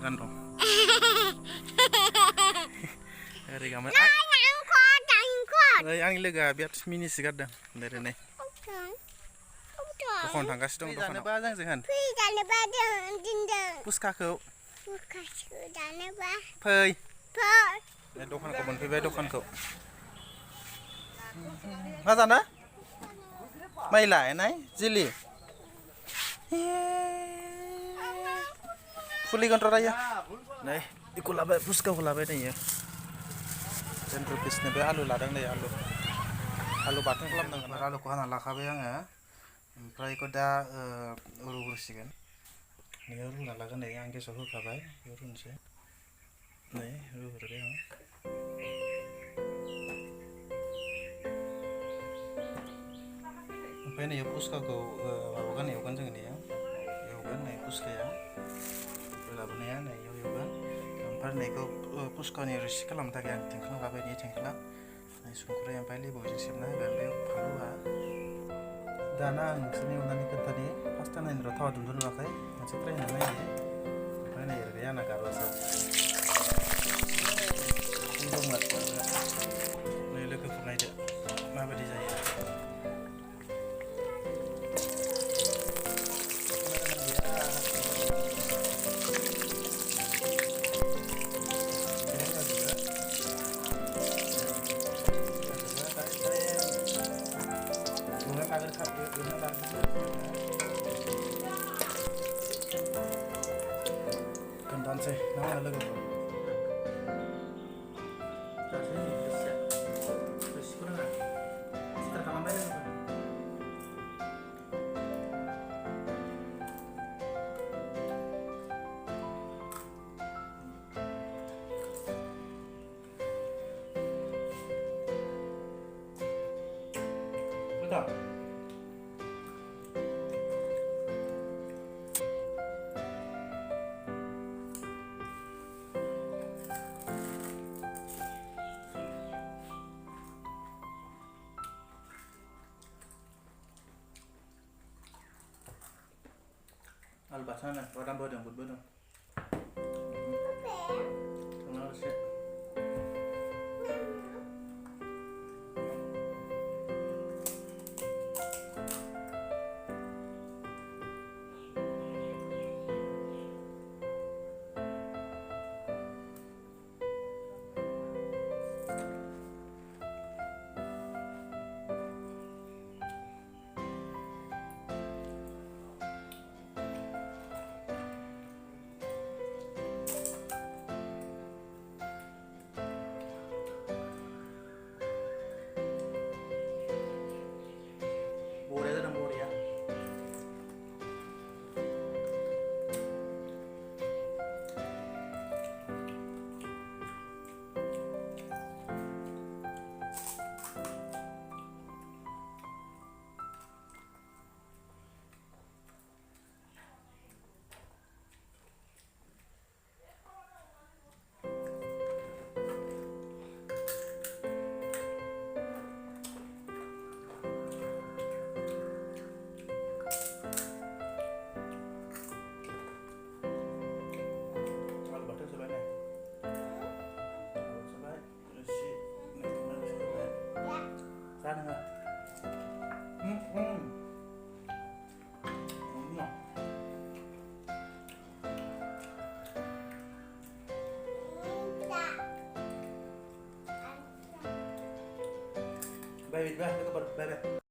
kan dong. Dari gambar. Ang loga biat mini sigadan dari nih. Dukun tangkas dong dukun. Jangan bajang jangan. Puskakau. Pei. Dukun kau pun pei dukun kau. Mana sana? Maila, nai jili. Fully control raya. Nai, ikut labai puska labai nih ya. 10 rupies nih, alu ladang deh alu. Alu batang kelam dengan alu kuhan ala kabe yang ya. Prai koda urus sih kan. Nih urus nalagan deh yang ke sohu kabai urus sih. Nih urus deh yang. Apa ini ya puska kau bukan ya bukan jangan ya. Ya bukan nih puska ya. Labunya nih ya bukan. Par nih kau puska nih harus kelam tak yang tinggal kabe nih tinggal. Nih sungkur yang paling bagus sih nah gambar palua. Dana sini udah nih tadi pasti nih lo tahu dulu pakai masih tren nih ya. Apa nih ya nak harus. Ini mat. Nih lekuk pernah ada. Apa di saya? Kendan sih, nama lagi apa? Kasih siap, terus kurang apa? Terkalam banyak apa? Betul. Albasana, orang bodong, bodong. Kenal sih. Sana nggak? Bye bye, bye bye.